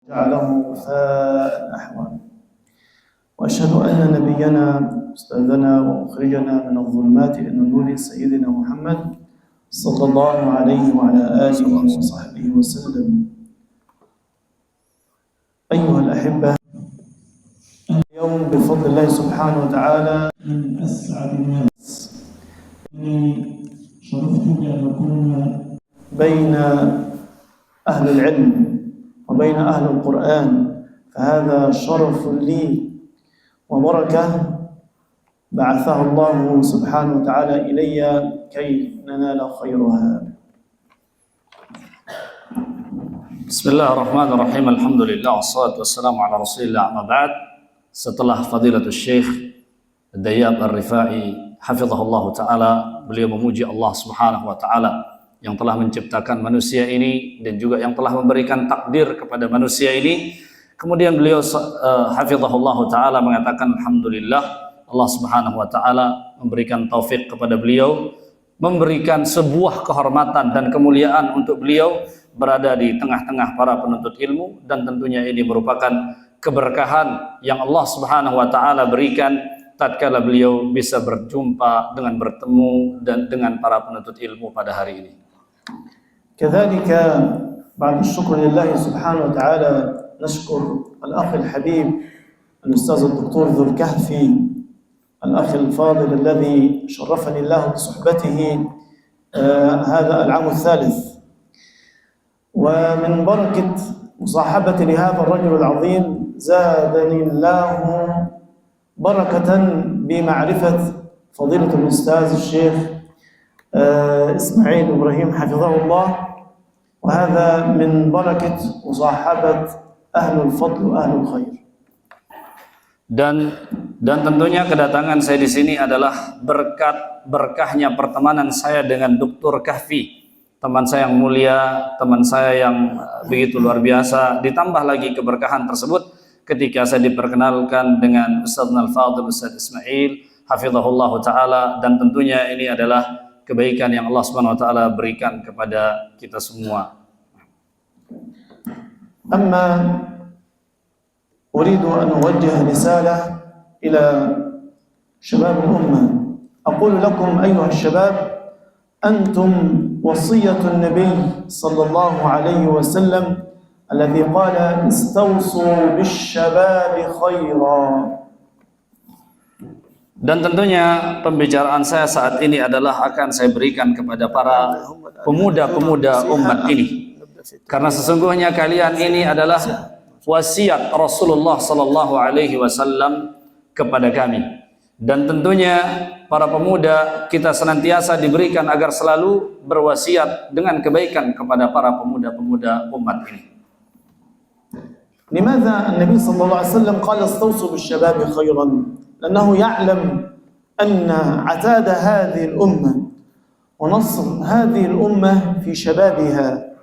جعله وفاء أحوال. وأشهد أن نبينا أستاذنا ومخرجنا من الظلمات إلى النور سيدنا محمد صلى الله عليه وعلى آله وصحبه وسلم. أيها الأحبة، اليوم بفضل الله سبحانه وتعالى من أسعد الناس. شرفت بأن أكون بين أهل العلم وبين أهل القرآن، فهذا شرف لي وبركة بعثها الله سبحانه وتعالى إلي كي ننال خيرها. بسم الله الرحمن الرحيم. الحمد لله والصلاة والسلام على رسول الله. أما بعد, setelah Fadilatul Syekh Dayyab Ar-Rifai hafizahullah ta'ala, beliau memuji Allah subhanahu wa ta'ala yang telah menciptakan manusia ini dan juga yang telah memberikan takdir kepada manusia ini. Kemudian beliau hafizahullah ta'ala mengatakan alhamdulillah, Allah subhanahu wa ta'ala memberikan taufik kepada beliau, memberikan sebuah kehormatan dan kemuliaan untuk beliau berada di tengah-tengah para penuntut ilmu, dan tentunya ini merupakan keberkahan yang Allah subhanahu wa ta'ala berikan tatkala beliau bisa berjumpa dengan bertemu dan dengan para penuntut ilmu pada hari ini. كذلك بعد الشكر لله سبحانه وتعالى نشكر الأخ الحبيب الأستاذ الدكتور ذو الكهفي، الأخ الفاضل الذي شرفني الله بصحبته هذا العام الثالث، ومن بركة مصاحبتي لهذا الرجل العظيم زادني الله بركة بمعرفة فضيلة الأستاذ الشيخ إسماعيل إبراهيم حفظه الله، وهذا من بركة مصاحبة أهل الفضل وأهل الخير. Dan tentunya kedatangan saya di sini adalah berkahnya pertemanan saya dengan Dr. Kahfi, teman saya yang mulia, teman saya yang begitu luar biasa. Ditambah lagi keberkahan tersebut ketika saya diperkenalkan dengan Ustaz Al-Fadhil Ustaz Ismail hafizahullah ta'ala, dan tentunya ini adalah kebaikan yang Allah Subhanahu wa taala berikan kepada kita semua. Amma uridu an uwajjih risalah ila shabab al-ummah. Aqulu lakum ayyuha asy-shabab, antum wasiyatu an-nabiy sallallahu alaihi wasallam alladhi qala istawsu bish-shabab khairan. Dan tentunya pembicaraan saya saat ini adalah akan saya berikan kepada para pemuda-pemuda umat ini, karena sesungguhnya kalian ini adalah wasiat Rasulullah sallallahu alaihi wasallam kepada kami. Dan tentunya para pemuda kita senantiasa diberikan agar selalu berwasiat dengan kebaikan kepada para pemuda-pemuda umat ini. Limadha an-nabi sallallahu alaihi wasallam qala istawsu bish-shabab khairan? لأنه يعلم أن عتاد هذه الأمة ونصر هذه الأمة في شبابها.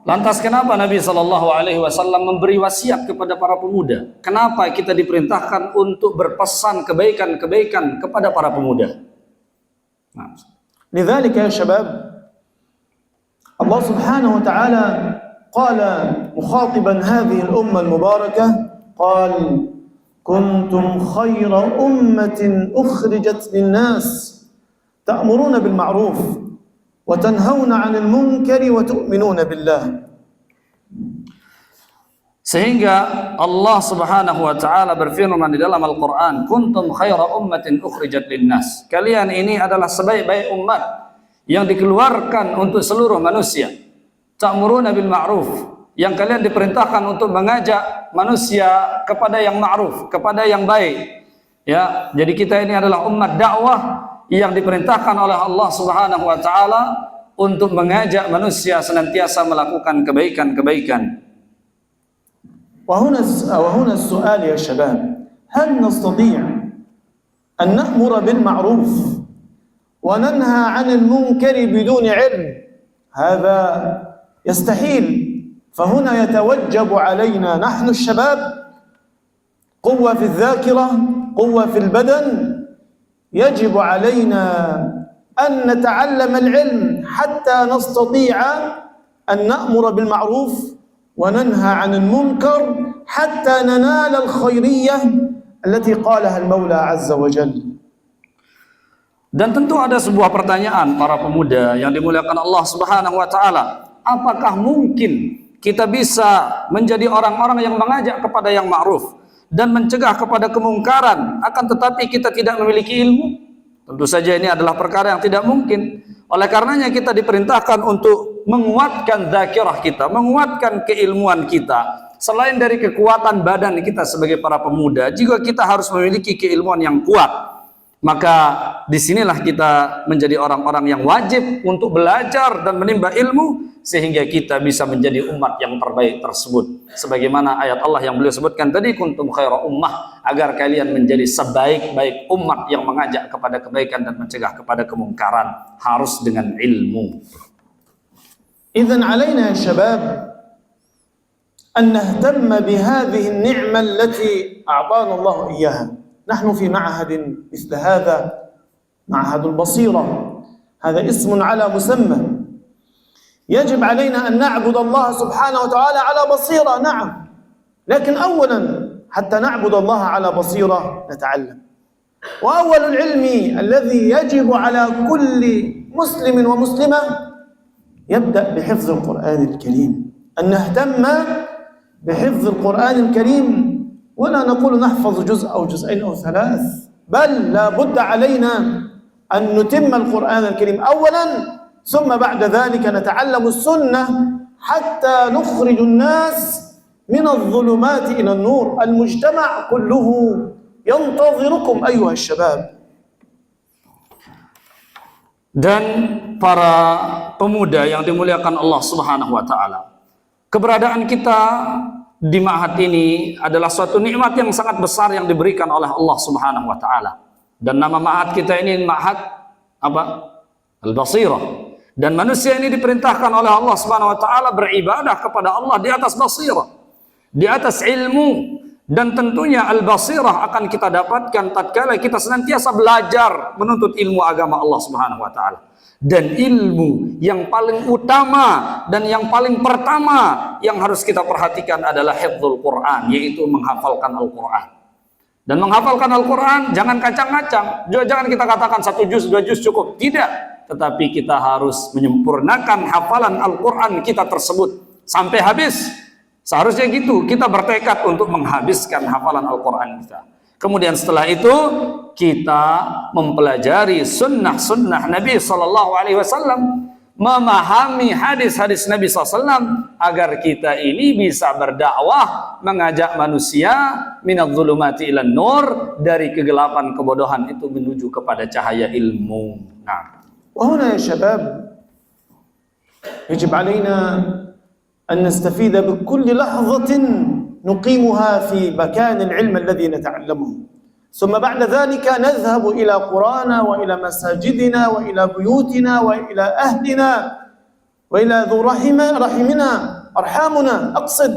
Lantas kenapa Nabi Shallallahu Alaihi Wasallam memberi wasiat kepada para pemuda? Kenapa kita diperintahkan untuk berpesan kebaikan-kebaikan kepada para pemuda? لذلك يا شباب الله سبحانه وتعالى قال مخاطبا هذه الأمة المباركة قال كنتم خير أمة أخرجت للناس تأمرون بالمعروف وتنهون عن المنكر وتؤمنون بالله. Sehingga Allah Subhanahu wa taala berfirman di dalam Al-Qur'an, kuntum khaira ummatin ukhrijat linnas. Kalian ini adalah sebaik-baik umat yang dikeluarkan untuk seluruh manusia. Ta'muruna bil ma'ruf, yang kalian diperintahkan untuk mengajak manusia kepada yang ma'ruf, kepada yang baik. Ya, jadi kita ini adalah umat dakwah yang diperintahkan oleh Allah Subhanahu wa taala untuk mengajak manusia senantiasa melakukan kebaikan-kebaikan. وهنا السؤال يا شباب، هل نستطيع أن نأمر بالمعروف وننهى عن المنكر بدون علم؟ هذا يستحيل. فهنا يتوجب علينا نحن الشباب قوة في الذاكرة، قوة في البدن، يجب علينا أن نتعلم العلم حتى نستطيع أن نأمر بالمعروف وننهى عن المنكر حتى ننال الخيرية التي قالها المولى عز وجل. Dan tentu ada sebuah pertanyaan para pemuda yang dimuliakan Allah Subhanahu wa taala. Apakah mungkin kita bisa menjadi orang-orang yang mengajak kepada yang ma'ruf dan mencegah kepada kemungkaran, akan tetapi kita tidak memiliki ilmu? Tentu saja ini adalah perkara yang tidak mungkin. Oleh karenanya kita diperintahkan untuk menguatkan dzakirah kita, menguatkan keilmuan kita. Selain dari kekuatan badan kita sebagai para pemuda, juga kita harus memiliki keilmuan yang kuat. Maka disinilah kita menjadi orang-orang yang wajib untuk belajar dan menimba ilmu, sehingga kita bisa menjadi umat yang terbaik tersebut. Sebagaimana ayat Allah yang beliau sebutkan tadi, kuntum khaira ummah, agar kalian menjadi sebaik-baik umat yang mengajak kepada kebaikan dan mencegah kepada kemungkaran, harus dengan ilmu. Idzan alaina ya syabab an nahtamma bihadhihi an-ni'mah allati a'tana Allah iyyaha. نحن في معهد مثل هذا، معهد البصيرة، هذا اسم على مسمى. يجب علينا أن نعبد الله سبحانه وتعالى على بصيرة، نعم، لكن أولا حتى نعبد الله على بصيرة نتعلم. وأول العلم الذي يجب على كل مسلم ومسلمة يبدأ بحفظ القرآن الكريم، أن نهتم بحفظ القرآن الكريم، ولا نقول نحفظ جزء أو جزئين أو ثلاث، بل لا بد علينا أن نتم القرآن الكريم أولا، ثم بعد ذلك نتعلم السنة حتى نخرج الناس من الظلمات إلى النور. المجتمع كله ينتظركم أيها الشباب. Dan para pemuda yang dimuliakan Allah Subhanahu wa taala, keberadaan kita di ma'had ini adalah suatu nikmat yang sangat besar yang diberikan oleh Allah Subhanahu wa taala. Dan nama ma'had kita ini ma'had apa? Al-Basirah. Dan manusia ini diperintahkan oleh Allah Subhanahu wa taala beribadah kepada Allah di atas basirah, di atas ilmu. Dan tentunya al-basirah akan kita dapatkan tatkala kita senantiasa belajar menuntut ilmu agama Allah Subhanahu wa taala. Dan ilmu yang paling utama dan yang paling pertama yang harus kita perhatikan adalah hifdzul Quran, yaitu menghafalkan Al-Quran. Dan menghafalkan Al-Quran jangan kacang-kacang, jangan kita katakan 1 juz 2 juz cukup, tidak. Tetapi kita harus menyempurnakan hafalan Al-Quran kita tersebut sampai habis. Seharusnya gitu, kita bertekad untuk menghabiskan hafalan Al-Quran kita. Kemudian setelah itu kita mempelajari sunnah-sunnah Nabi SAW, memahami hadis-hadis Nabi SAW, agar kita ini bisa berdakwah, mengajak manusia minadh-dhulumati ilan nur, dari kegelapan kebodohan itu menuju kepada cahaya ilmu. Nah, وهنا يا شباب يجب علينا أن نستفيد بكل لحظة نقيمها في مكان العلم الذي نتعلمه، ثم بعد ذلك نذهب إلى قرانا وإلى مساجدنا وإلى بيوتنا وإلى أهلنا وإلى ذو رحمنا أرحامنا أقصد،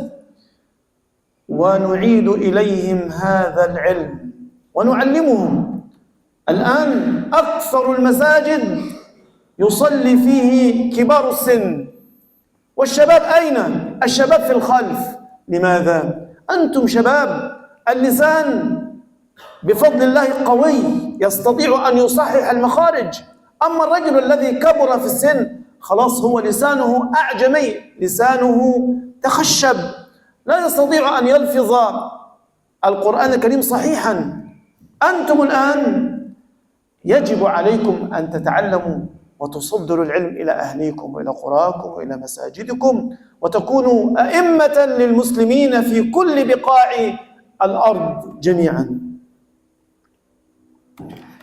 ونعيد إليهم هذا العلم ونعلمهم. الآن أكثر المساجد يصلي فيه كبار السن، والشباب أين؟ الشباب في الخلف. لماذا؟ أنتم شباب اللسان بفضل الله قوي، يستطيع أن يصحح المخارج. أما الرجل الذي كبر في السن خلاص هو لسانه أعجمي، لسانه تخشب، لا يستطيع أن يلفظ القرآن الكريم صحيحا. أنتم الآن يجب عليكم أن تتعلموا وتصدروا العلم إلى أهليكم وإلى قراكم وإلى مساجدكم، وتكونوا أئمة للمسلمين في كل بقاع الأرض جميعا.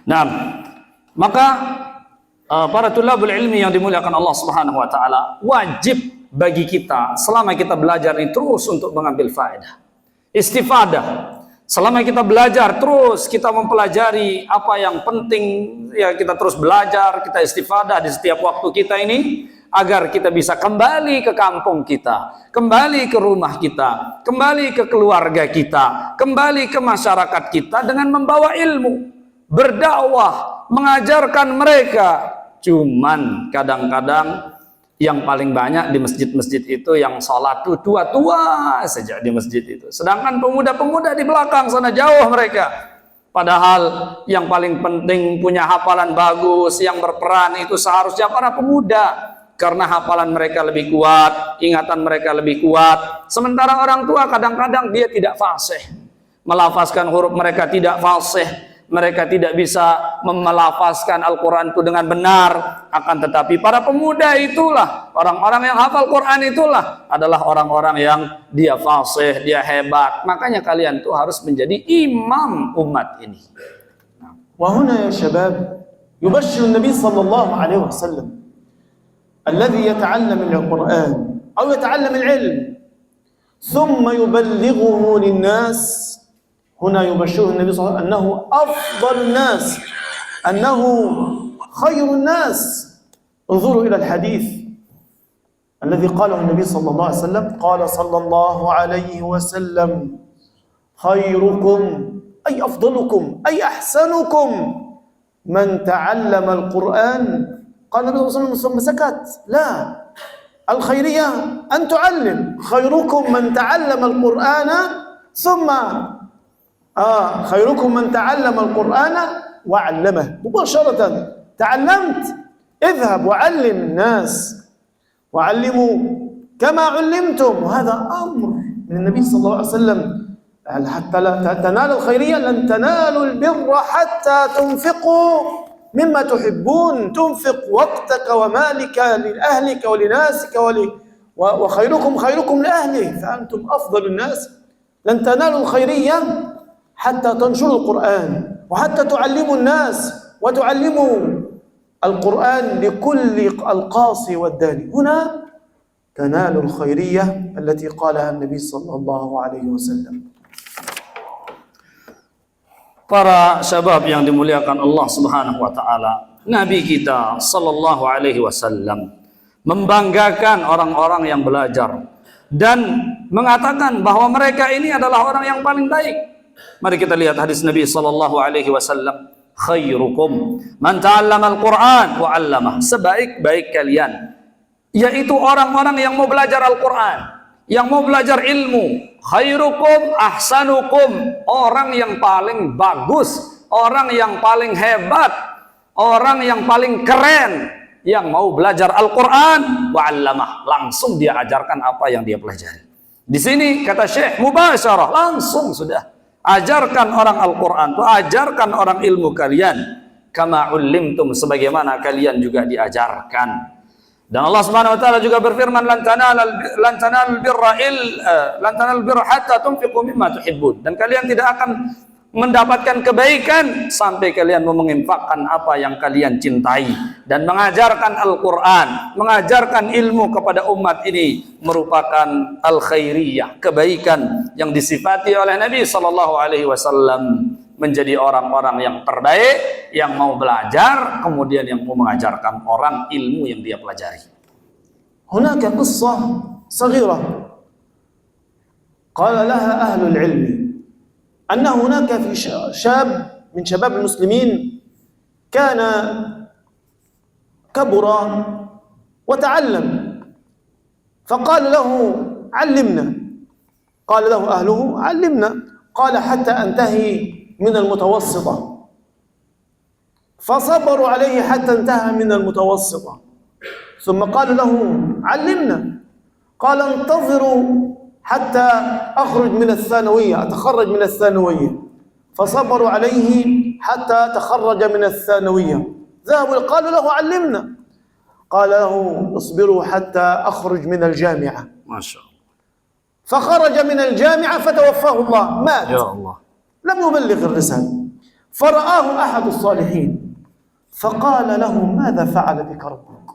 nah, maka para tulabul ilmi yang dimuliakan Allah Subhanahu wa taala, wajib bagi kita selama kita belajar ini terus untuk mengambil faedah, istifadah. Selama kita belajar terus, kita mempelajari apa yang penting, ya kita terus belajar, kita istifadah di setiap waktu kita ini, agar kita bisa kembali ke kampung kita, kembali ke rumah kita, kembali ke keluarga kita, kembali ke masyarakat kita dengan membawa ilmu, berdakwah, mengajarkan mereka. Cuman kadang-kadang yang paling banyak di masjid-masjid itu yang sholat tuh tua-tua saja di masjid itu. Sedangkan pemuda-pemuda di belakang sana jauh mereka. Padahal yang paling penting punya hafalan bagus, yang berperan itu seharusnya para pemuda. Karena hafalan mereka lebih kuat, ingatan mereka lebih kuat. Sementara orang tua kadang-kadang dia tidak fasih. Melafazkan huruf mereka tidak fasih. Mereka tidak bisa melafazkan Al-Quran itu dengan benar. Akan tetapi para pemuda itulah, orang-orang yang hafal Quran itulah adalah orang-orang yang dia fasih, dia hebat. Makanya kalian tuh harus menjadi imam umat ini. وهنا يا شباب يبشر النبي صلى الله عليه وسلم الذي يتعلم القرآن أو يتعلم العلم ثم يبلغه للناس. هنا يبشره النبي صلى الله عليه وسلم أنه أفضل الناس، أنه خير الناس. انظروا إلى الحديث الذي قاله النبي صلى الله عليه وسلم. قال صلى الله عليه وسلم خيركم أي أفضلكم أي أحسنكم من تعلم القرآن. قال النبي صلى الله عليه وسلم ثم سكت. لا، الخيرية أن تعلم. خيركم من تعلم القرآن ثم خيركم من تعلم القرآن وعلمه. مباشرة تعلمت، اذهب وعلم الناس، وعلموا كما علمتم. وهذا أمر من النبي صلى الله عليه وسلم. حتى لا تنالوا الخيرية لن تنالوا البر حتى تنفقوا مما تحبون. تنفق وقتك ومالك لأهلك ولناسك وخيركم خيركم لأهله، فأنتم أفضل الناس. لن تنالوا الخيرية حتى تنشروا القرآن وحتى تعلموا الناس وتعلموا القرآن لكل القاصي والداني. هنا تنال الخيرية التي قالها النبي صلى الله عليه وسلم. Para syabab yang dimuliakan Allah Subhanahu wa taala, Nabi kita sallallahu alaihi wasallam membanggakan orang-orang yang belajar dan mengatakan bahwa mereka ini adalah orang yang paling baik. Mari kita lihat hadis Nabi sallallahu alaihi wasallam, khairukum man ta'allama al-Qur'an wa 'allamah. Sebaik-baik kalian yaitu orang-orang yang mau belajar Al-Qur'an, yang mau belajar ilmu. Khairukum ahsanukum, orang yang paling bagus, orang yang paling hebat, orang yang paling keren, yang mau belajar Al-Qur'an wa 'allamah, langsung dia ajarkan apa yang dia pelajari. Di sini kata Syekh mubasyarah, langsung sudah ajarkan orang Al-Quran, ajarkan orang ilmu kalian, kama ulimtum, sebagaimana kalian juga diajarkan. Dan Allah Subhanahu wa taala juga berfirman, lan tanalul birra hatta tunfiqu mimma tuhibbun. Dan kalian tidak akan mendapatkan kebaikan sampai kalian menginfakkan apa yang kalian cintai. Dan mengajarkan Al-Quran, mengajarkan ilmu kepada umat ini merupakan al-khairiyah, kebaikan yang disifati oleh Nabi sallallahu alaihi wasallam, menjadi orang-orang yang terbaik, yang mau belajar, kemudian yang mau mengajarkan orang ilmu yang dia pelajari. هناك قصة صغيرة قال لها أهل العلم أن هناك في شاب من شباب المسلمين كان كبر وتعلم، فقال له علمنا. قال له أهله علمنا. قال حتى أنتهي من المتوسطة، فصبروا عليه حتى انتهى من المتوسطة، ثم قال له علمنا. قال انتظروا حتى أخرج من الثانوية، أتخرج من الثانوية. فصبروا عليه حتى تخرج من الثانوية. ذهبوا قالوا له علمنا. قال له اصبروا حتى أخرج من الجامعة. ما شاء الله. فخرج من الجامعة فتوفاه الله، مات. يا الله. لم يبلغ الرسالة. فرآه أحد الصالحين فقال له ماذا فعل بك ربك؟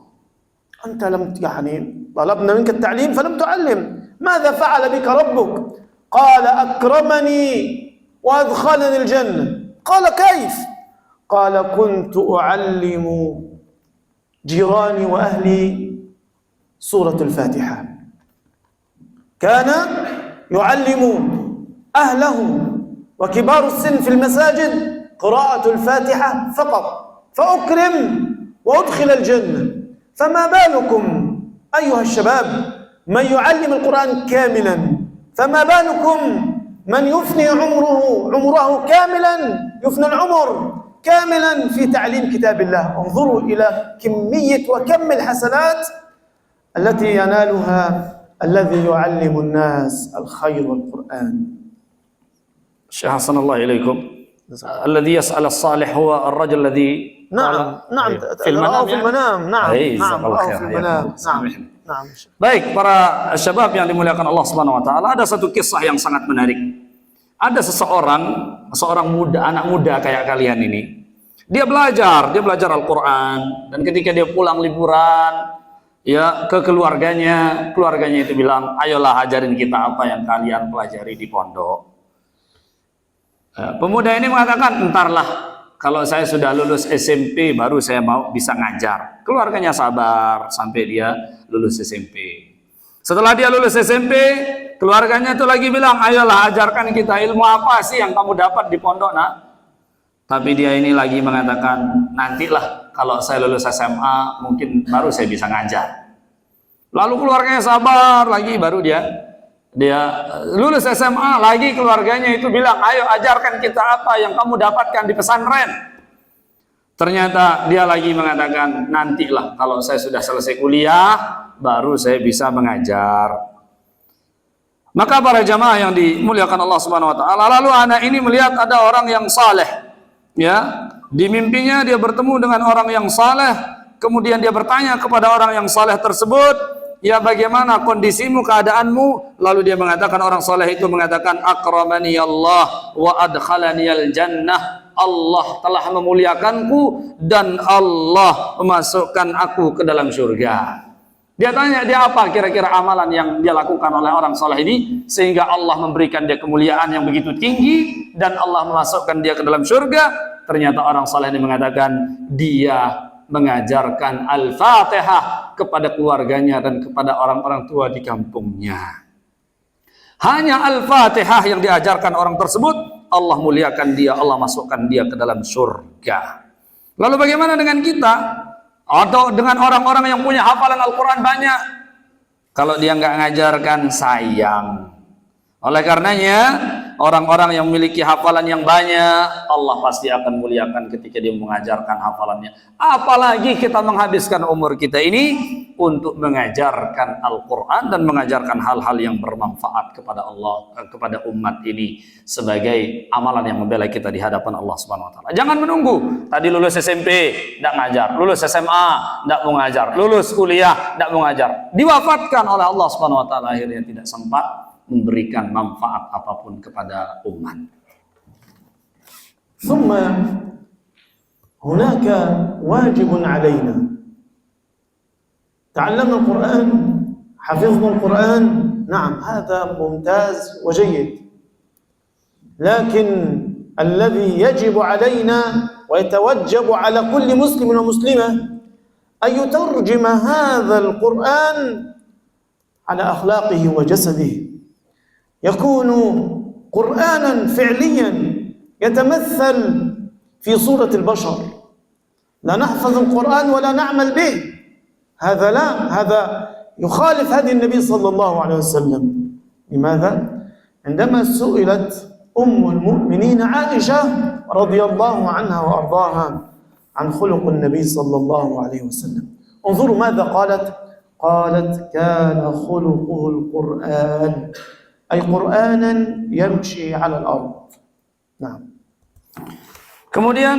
أنت لم طلبنا منك التعليم فلم تعلم، ماذا فعل بك ربك؟ قال أكرمني وأدخلني الجنة. قال كيف؟ قال كنت أعلم جيراني وأهلي سورة الفاتحة. كان يعلم أهله وكبار السن في المساجد قراءة الفاتحة فقط، فأكرم وأدخل الجنة. فما بالكم أيها الشباب، من يعلم القرآن كاملا، فما بالكم من يفني عمره كاملا، يفني العمر كاملا في تعليم كتاب الله. انظروا إلى كمية وكم الحسنات التي ينالها الذي يعلم الناس الخير والقرآن. Syekh Hasanallah ilaikum. Alladhi yas'al as-salih huwa ar-rajul alladhi نعم نعم في المنام, في المنام نعم نعم في المنام نعم نعم. Baik, para syabab yang dimuliakan Allah Subhanahu wa taala, ada satu kisah yang sangat menarik. Ada seorang muda, anak muda kayak kalian ini. Dia belajar Al-Qur'an, dan ketika dia pulang liburan ya ke keluarganya itu bilang, "Ayolah ajarin kita apa yang kalian pelajari di pondok." Pemuda ini mengatakan, "Entarlah, kalau saya sudah lulus SMP baru saya mau bisa ngajar." Keluarganya sabar sampai dia lulus SMP. Setelah dia lulus SMP, keluarganya itu lagi bilang, "Ayolah ajarkan kita ilmu apa sih yang kamu dapat di pondok, Nak?" Tapi dia ini lagi mengatakan, "Nantilah kalau saya lulus SMA mungkin baru saya bisa ngajar." Lalu keluarganya sabar lagi, baru dia lulus SMA lagi, keluarganya itu bilang, "Ayo ajarkan kita apa yang kamu dapatkan di pesantren." Ternyata dia lagi mengatakan, "Nantilah kalau saya sudah selesai kuliah baru saya bisa mengajar." Maka para jamaah yang dimuliakan Allah Subhanahu wa taala, lalu anak ini melihat ada orang yang saleh, ya, di mimpinya dia bertemu dengan orang yang saleh. Kemudian dia bertanya kepada orang yang saleh tersebut, "Ya, bagaimana kondisimu, keadaanmu?" Lalu dia mengatakan, orang soleh itu mengatakan, "Akramani Allah wa adkhalani al-jannah." Allah telah memuliakanku dan Allah memasukkan aku ke dalam surga. Dia tanya, dia apa kira-kira amalan yang dia lakukan oleh orang soleh ini sehingga Allah memberikan dia kemuliaan yang begitu tinggi dan Allah memasukkan dia ke dalam surga. Ternyata orang soleh ini mengatakan, dia mengajarkan Al-Fatihah kepada keluarganya dan kepada orang-orang tua di kampungnya. Hanya Al-Fatihah yang diajarkan orang tersebut, Allah muliakan dia, Allah masukkan dia ke dalam surga. Lalu bagaimana dengan kita? Atau dengan orang-orang yang punya hafalan Al-Quran banyak? Kalau dia nggak ngajarkan, sayang. Oleh karenanya, orang-orang yang memiliki hafalan yang banyak, Allah pasti akan muliakan ketika dia mengajarkan hafalannya. Apalagi kita menghabiskan umur kita ini untuk mengajarkan Al-Quran dan mengajarkan hal-hal yang bermanfaat kepada Allah, kepada umat ini sebagai amalan yang membela kita di hadapan Allah Subhanahu wa taala. Jangan menunggu tadi lulus SMP tidak ngajar, lulus SMA tidak mau ngajar, lulus kuliah tidak mau ngajar. Diwafatkan oleh Allah Subhanahu wa taala, akhirnya tidak sempat memberikan manfaat apapun kepada umat. ثم هناك واجب علينا. تعلمنا القرآن، حفظنا القرآن، نعم هذا ممتاز وجيد، لكن الذي يجب علينا ويتوجب على كل مسلم ومسلمة أن يترجم هذا القرآن على أخلاقه وجسده، يكون قرآنا فعليا يتمثل في صورة البشر. لا نحفظ القرآن ولا نعمل به، هذا لا، هذا يخالف هدي النبي صلى الله عليه وسلم. لماذا؟ عندما سئلت أم المؤمنين عائشة رضي الله عنها وأرضاها عن خلق النبي صلى الله عليه وسلم، انظروا ماذا قالت. قالت: كان خلقه القرآن، أي قرآنا يمشي على الأرض. Nah. Kemudian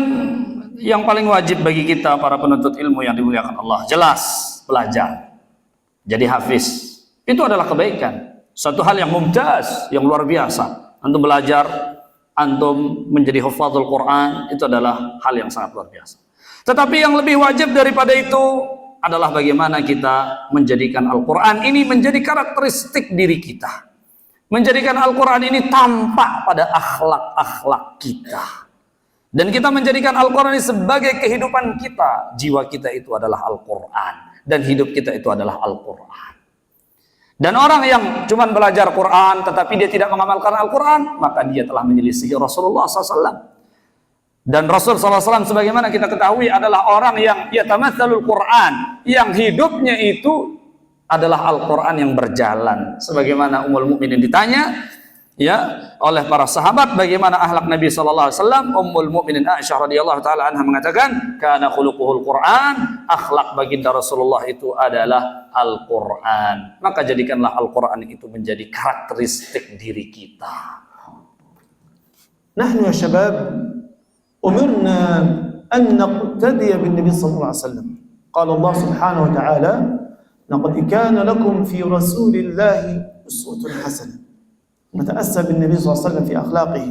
yang paling wajib bagi kita para penuntut ilmu yang dimuliakan Allah, jelas belajar. Jadi hafiz itu adalah kebaikan, satu hal yang mumtaz, yang luar biasa. Antum belajar, antum menjadi hafazul Quran, itu adalah hal yang sangat luar biasa. Tetapi yang lebih wajib daripada itu adalah bagaimana kita menjadikan Al-Quran ini menjadi karakteristik diri kita. Menjadikan Al-Quran ini tampak pada akhlak-akhlak kita. Dan kita menjadikan Al-Quran ini sebagai kehidupan kita. Jiwa kita itu adalah Al-Quran. Dan hidup kita itu adalah Al-Quran. Dan orang yang cuma belajar Quran tetapi dia tidak mengamalkan Al-Quran, maka dia telah menyelisihi Rasulullah SAW. Dan Rasul SAW sebagaimana kita ketahui adalah orang yang yatamatsalul Quran, yang hidupnya itu adalah Al-Quran yang berjalan. Sebagaimana Ummul Mukminin ditanya oleh para sahabat bagaimana akhlak Nabi sallallahu alaihi wasallam, Ummul Mukminin Aisyah radhiyallahu taala anha mengatakan, "Kana khuluquhul Quran," akhlak baginda Rasulullah itu adalah Al-Quran. Maka jadikanlah Al-Quran itu menjadi karakteristik diri kita. نحن يا شباب أمرنا أن نقتدي بالنبي صلى الله عليه وسلم. قال الله سبحانه وتعالى: لقد كان لكم في رسول الله أسوة حسنة. نتأسى بالنبي صلى الله عليه وسلم في أخلاقه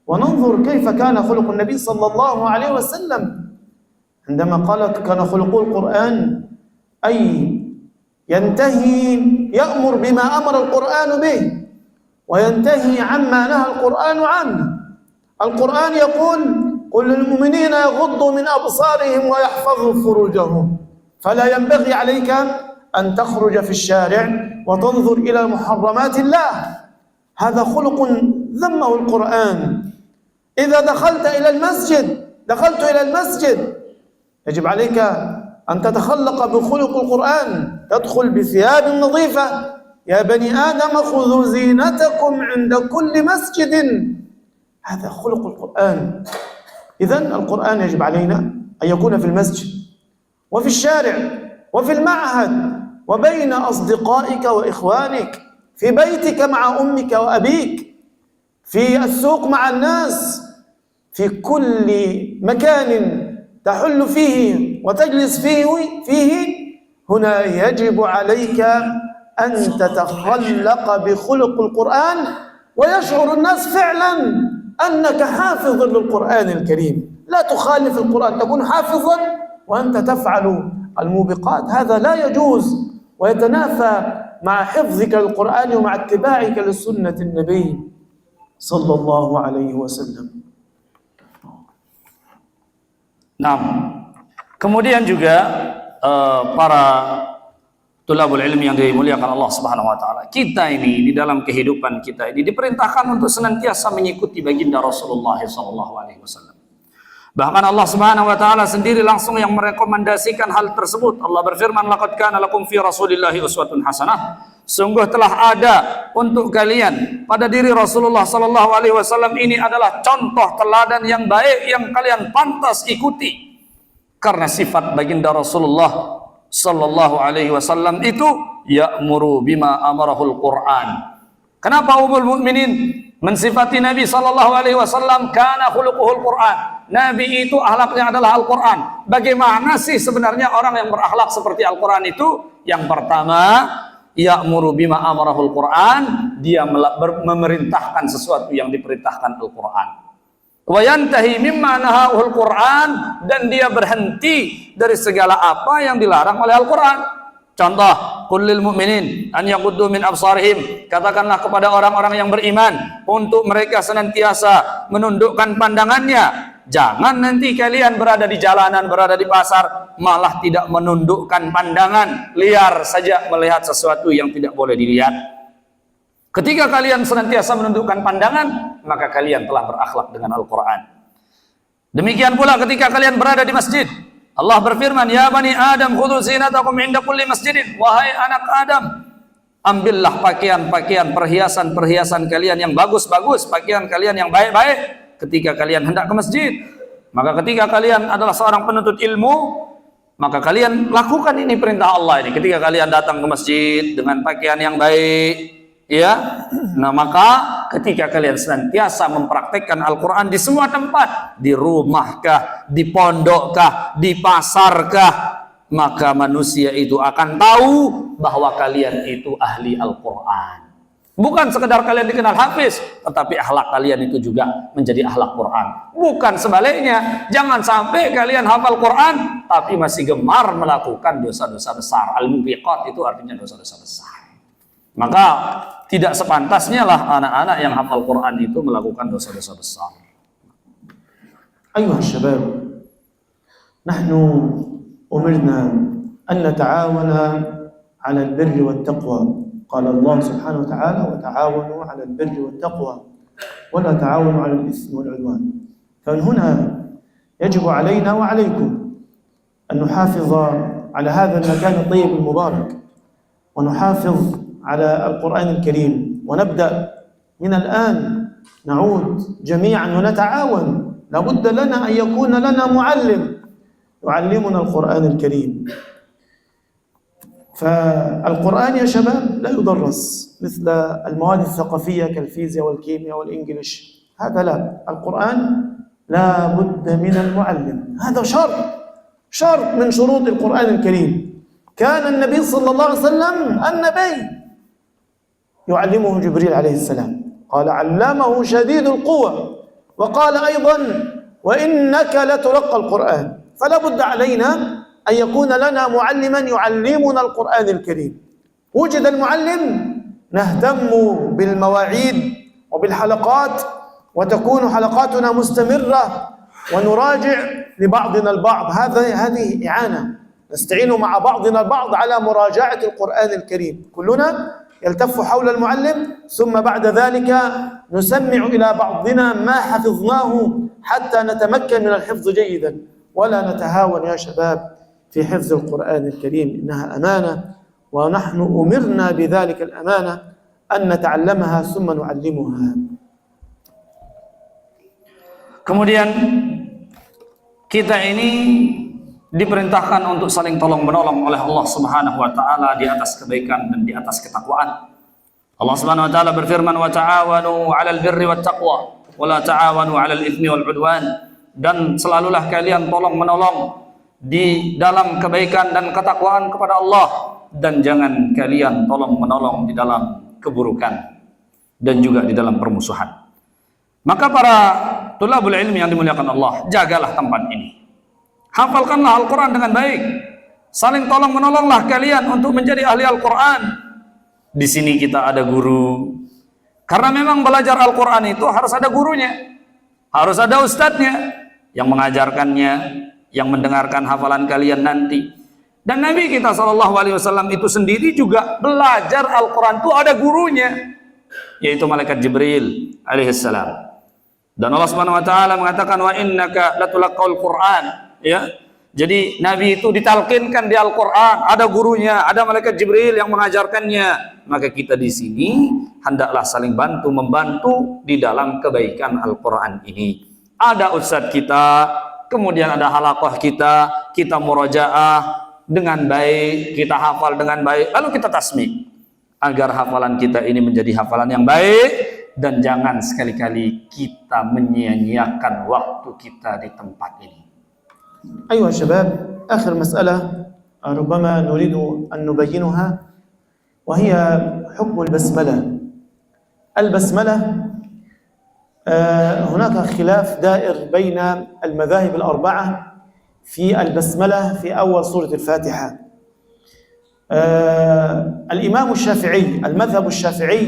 وننظر كيف كان خلق النبي صلى الله عليه وسلم عندما قال كان خلقه القرآن، أي ينتهي يأمر بما أمر القرآن به وينتهي عما نهى القرآن عنه. القرآن يقول: قل للمؤمنين يغضوا من أبصارهم ويحفظوا فروجهم. فلا ينبغي عليك أن تخرج في الشارع وتنظر إلى محرمات الله، هذا خلق ذمه القرآن. إذا دخلت إلى المسجد يجب عليك أن تتخلق بخلق القرآن، تدخل بثياب نظيفة. يا بني آدم خذوا زينتكم عند كل مسجد، هذا خلق القرآن. إذن القرآن يجب علينا أن يكون في المسجد وفي الشارع وفي المعهد وبين أصدقائك وإخوانك، في بيتك مع أمك وأبيك، في السوق مع الناس، في كل مكان تحل فيه وتجلس فيه هنا يجب عليك أن تتخلق بخلق القرآن ويشعر الناس فعلا أنك حافظ للقرآن الكريم. لا تخالف القرآن، تكون حافظا وأنت تفعل الموبقات، هذا لا يجوز ويتنافى مع حفظك للقرآن ومع اتباعك لسنة النبي صلى الله عليه وسلم. Nah, kemudian juga para tulabul ilmi yang dimuliakan Allah Subhanahu wa taala. Kita ini di dalam kehidupan kita ini diperintahkan untuk senantiasa mengikuti baginda Rasulullah sallallahu alaihi wasallam. Bahkan Allah Subhanahu wa taala sendiri langsung yang merekomendasikan hal tersebut. Allah berfirman, "Laqad kana lakum fi Rasulillahi uswatun hasanah." Sungguh telah ada untuk kalian pada diri Rasulullah sallallahu alaihi wasallam ini adalah contoh teladan yang baik yang kalian pantas ikuti. Karena sifat baginda Rasulullah sallallahu alaihi wasallam itu ya'muru bima amarahul Quran. Kenapa Ummul Mukminin mensifati Nabi sallallahu alaihi wasallam kana khuluquhul Quran? Nabi itu akhlaknya adalah Al-Quran. Bagaimana sih sebenarnya orang yang berakhlak seperti Al-Quran itu? Yang pertama, ya'muru bima amarahul Quran, dia memerintahkan sesuatu yang diperintahkan Al-Quran. Wa yantahi mimma nahahul Quran, dan dia berhenti dari segala apa yang dilarang oleh Al-Quran. Contoh, qul lil mu'minin an yaghuddu min absarihim, katakanlah kepada orang-orang yang beriman untuk mereka senantiasa menundukkan pandangannya. Jangan nanti kalian berada di jalanan, berada di pasar, malah tidak menundukkan pandangan, liar saja melihat sesuatu yang tidak boleh dilihat. Ketika kalian senantiasa menundukkan pandangan, maka kalian telah berakhlak dengan Al-Quran. Demikian pula ketika kalian berada di masjid, Allah berfirman, "Ya bani Adam khudhu zinatakum inda kulli masjidin." Wahai anak Adam, ambillah pakaian-pakaian, perhiasan-perhiasan kalian yang bagus-bagus, pakaian kalian yang baik-baik ketika kalian hendak ke masjid. Maka ketika kalian adalah seorang penuntut ilmu, maka kalian lakukan ini perintah Allah ini. Ketika kalian datang ke masjid dengan pakaian yang baik, ya, nah maka ketika kalian senantiasa mempraktekkan Al-Quran di semua tempat, di rumahkah, di pondokkah, di pasarkah, maka manusia itu akan tahu bahwa kalian itu ahli Al-Quran. Bukan sekedar kalian dikenal hafiz, tetapi akhlak kalian itu juga menjadi akhlak Quran. Bukan sebaliknya, jangan sampai kalian hafal Quran tapi masih gemar melakukan dosa-dosa besar. Al-mubiqat itu artinya dosa-dosa besar. Maka tidak sepantasnya lah anak-anak yang hafal Quran itu melakukan dosa-dosa besar. Ayuhas syabab, nahnu umirna an nata'awana 'ala al-birri wat-taqwa. Qala Allah Subhanahu wa ta'ala, "Wa ta'awanu 'ala al-birri wat-taqwa wa la ta'awanu 'ala al-ithmi wal-'udwan." فمن هنا يجب علينا وعليكم أن نحافظ على هذا المكان الطيب المبارك. ونحافظ على القرآن الكريم، ونبدأ من الآن نعود جميعا ونتعاون. لابد لنا أن يكون لنا معلم يعلمنا القرآن الكريم. فالقرآن يا شباب لا يدرس مثل المواد الثقافية كالفيزياء والكيمياء والإنجليش، هذا لا. القرآن لا بد من المعلم، هذا شرط من شروط القرآن الكريم. كان النبي صلى الله عليه وسلم النبي يعلمه جبريل عليه السلام، قال علمه شديد القوة، وقال أيضا وإنك لتلقى القرآن. فلا بد علينا أن يكون لنا معلما يعلمنا القرآن الكريم. وجد المعلم نهتم بالمواعيد وبالحلقات، وتكون حلقاتنا مستمرة، ونراجع لبعضنا البعض. هذه إعانة، نستعين مع بعضنا البعض على مراجعة القرآن الكريم. كلنا يلتف حول المعلم، ثم بعد ذلك نسمع إلى بعضنا ما حفظناه حتى نتمكن من الحفظ جيدا. ولا نتهاون يا شباب في حفظ القرآن الكريم، إنها أمانة، ونحن أمرنا بذلك الأمانة أن نتعلمها ثم نعلمها. Kemudian kita ini diperintahkan untuk saling tolong menolong oleh Allah Subhanahu wa taala di atas kebaikan dan di atas ketakwaan. Allah Subhanahu wa taala berfirman, "Wa ta'awanu 'alal birri wat taqwa wa la ta'awanu 'alal itsmi wal 'udwan." Dan selalulah kalian tolong menolong di dalam kebaikan dan ketakwaan kepada Allah, dan jangan kalian tolong menolong di dalam keburukan dan juga di dalam permusuhan. Maka para tulabul ilmi yang dimuliakan Allah, jagalah tempat ini. Hafalkanlah Al-Quran dengan baik. Saling tolong menolonglah kalian untuk menjadi ahli Al-Quran. Di sini kita ada guru. Karena memang belajar Al-Quran itu harus ada gurunya, harus ada ustadznya yang mengajarkannya, yang mendengarkan hafalan kalian nanti. Dan Nabi kita SAW itu sendiri juga belajar Al-Quran itu ada gurunya, yaitu malaikat Jibril alaihissalam. Dan Allah Subhanahu wa taala mengatakan wa innaka latulaqaul Qur'an, ya. Jadi Nabi itu ditalkinkan di Al-Qur'an, ada gurunya, ada malaikat Jibril yang mengajarkannya. Maka kita di sini hendaklah saling membantu di dalam kebaikan Al-Qur'an ini. Ada ustadz kita, kemudian ada halaqah kita murojaah dengan baik, kita hafal dengan baik, lalu kita tasmi agar hafalan kita ini menjadi hafalan yang baik. Dan jangan sekali-kali kita menyia-nyiakan waktu kita di tempat ini. أيها الشباب، آخر مسألة ربما نريد أن نبينها، وهي حكم البسملة. البسملة هناك خلاف دائر بين المذاهب الأربعة في البسملة في أول سورة الفاتحة. الإمام الشافعي، المذهب الشافعي،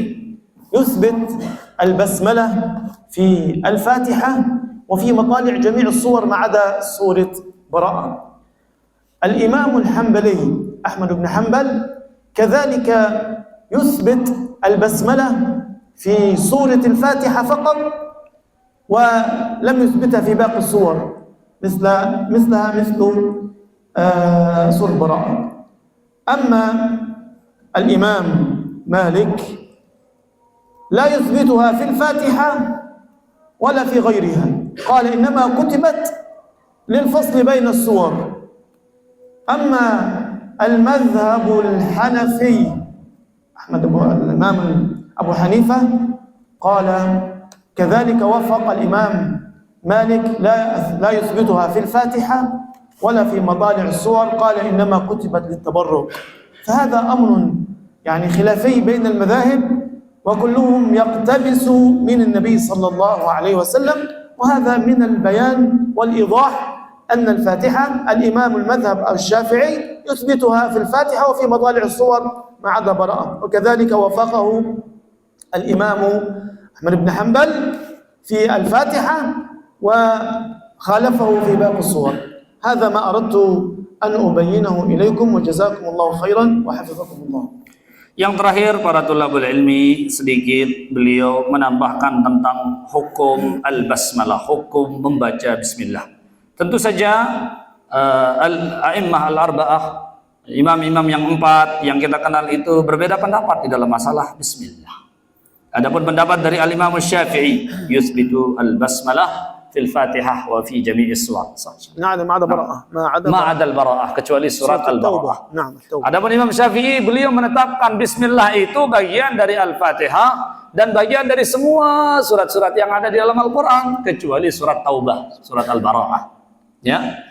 يثبت البسملة في الفاتحة وفي مطالع جميع الصور ما عدا سورة براءة. الإمام الحنبلي أحمد بن حنبل كذلك يثبت البسملة في سورة الفاتحة فقط، ولم يثبتها في باقي الصور مثلها مثل سورة براءة. أما الإمام مالك لا يثبتها في الفاتحة ولا في غيرها، قال إنما كتبت للفصل بين السور. أما المذهب الحنفي الإمام أبو حنيفة قال كذلك وافق الإمام مالك، لا يثبتها في الفاتحة ولا في مطالع السور، قال إنما كتبت للتبرك. فهذا أمر يعني خلافي بين المذاهب، وكلهم يقتبس من النبي صلى الله عليه وسلم. وهذا من البيان والإيضاح أن الفاتحة الإمام المذهب الشافعي يثبتها في الفاتحة وفي مطالع الصور ما عدا براءة، وكذلك وافقه الإمام أحمد بن حنبل في الفاتحة وخالفه في باقي الصور. هذا ما أردت أن أبينه إليكم، وجزاكم الله خيرا وحفظكم الله. Yang terakhir, para tulabul ilmi, sedikit beliau menambahkan tentang hukum al-basmalah, hukum membaca bismillah. Tentu saja al-a'immah al-arba'ah imam-imam yang 4 yang kita kenal itu berbeda pendapat di dalam masalah bismillah. Adapun pendapat dari al-Imam Syafi'i yuthbitu al-basmalah fil Fatihah wa fi jami'i surat. نعم ما عدا براءة Ma adal bara'ah, kecuali surat al-bara'ah. نعم التوبة. Adapun Imam Syafi'i, beliau menetapkan bismillah itu bagian dari al-Fatihah dan bagian dari semua surat-surat yang ada di dalam Al-Qur'an kecuali surat Taubah, surat al-bara'ah. Ya.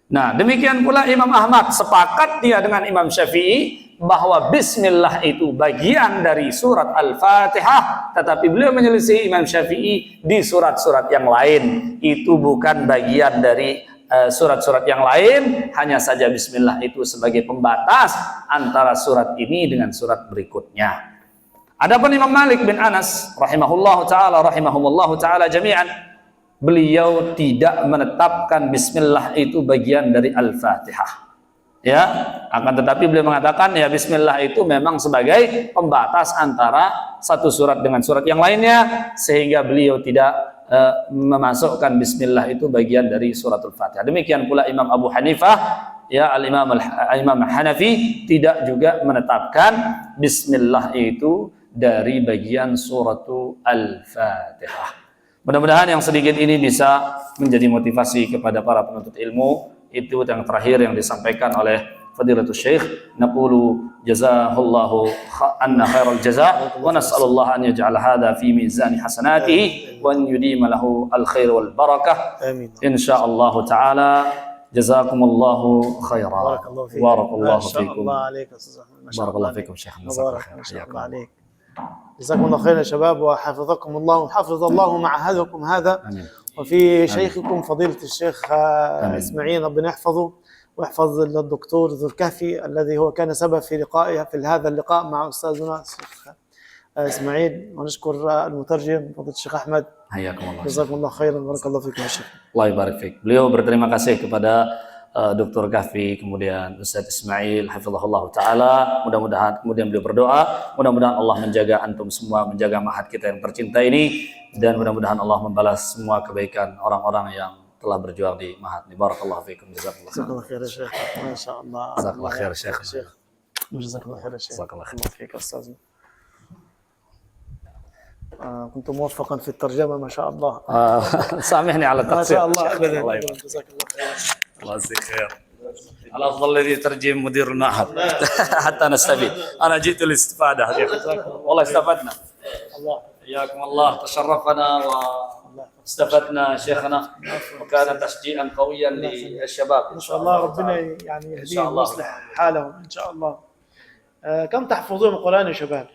Nah, demikian pula Imam Ahmad sepakat dia dengan Imam Syafi'i bahwa bismillah itu bagian dari surat Al-Fatihah, tetapi beliau menyelisih Imam Syafi'i di surat-surat yang lain. Itu bukan bagian dari surat-surat yang lain, hanya saja bismillah itu sebagai pembatas antara surat ini dengan surat berikutnya. Adapun Imam Malik bin Anas rahimahullahu taala jami'an, beliau tidak menetapkan bismillah itu bagian dari Al-Fatihah. Ya, akan tetapi beliau mengatakan ya bismillah itu memang sebagai pembatas antara satu surat dengan surat yang lainnya, sehingga beliau tidak memasukkan bismillah itu bagian dari suratul Fatihah. Demikian pula Imam Abu Hanifah, ya Imam Hanafi tidak juga menetapkan bismillah itu dari bagian suratul Al-Fatihah. Mudah-mudahan yang sedikit ini bisa menjadi motivasi kepada para penuntut ilmu. Itu yang terakhir yang disampaikan oleh Fadilatul Syekh. Naqulu jazahullahu anna khairal jazaa wa nas'alullah an yaj'al hadha fi mizani hasanatihi wa an yudima lahu al khair wal barakah. Amin. Insyaallah taala. Jazakumullahu khairan. Barakallahu fikum. Barakallahu fikum Syekh. عليك جزاكم الله خيرا يا شباب وحفظكم الله وحفظ الله معهدكم هذا وفي شيخكم فضيلة الشيخ إسماعيل ربنا يحفظه ويحفظ الدكتور ذو الكهفي الذي هو كان سبب في لقائه في هذا اللقاء مع أستاذنا الشيخ إسماعيل. ونشكر المترجم فضيلة الشيخ أحمد. حياكم الله. جزاكم الله خيرا بارك الله فيكم يا شيخ. Allah barik fik. Beliau berterima kasih kepada Dr. Kahfi, kemudian Ustaz Ismail hafizahullah taala. Mudah-mudahan kemudian beliau berdoa, mudah-mudahan Allah menjaga antum semua, menjaga mahat kita yang tercinta ini, dan mudah-mudahan Allah membalas semua kebaikan orang-orang yang telah berjuang di mahat ini. Barakallahu fikum. Jazakallahu khair ya Syekh. Masyaallah. Jazakallahu khair Syekh. Jazakallahu khair ya Syekh. Jazakallahu khair. فيك أستاذ. كنت موفقا في الترجمة ما شاء الله. سامحني على ما التقصير. شاء الله أبدا. جزاك الله خير. الله يجزيك خير. الأفضل الذي يترجم مدير المعهد حتى نستفيد. أنا جئت للاستفادة. والله استفدنا. الله حياكم الله، تشرفنا واستفدنا شيخنا، وكان تشجيعا قويا للشباب. إن شاء الله ربنا يعني يهديهم ويصلح حالهم إن شاء الله. كم تحفظون القرآن يا شباب؟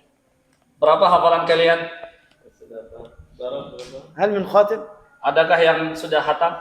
Berapa hafalan kalian? هل من خاتم؟ Adakah yang sudah khatam?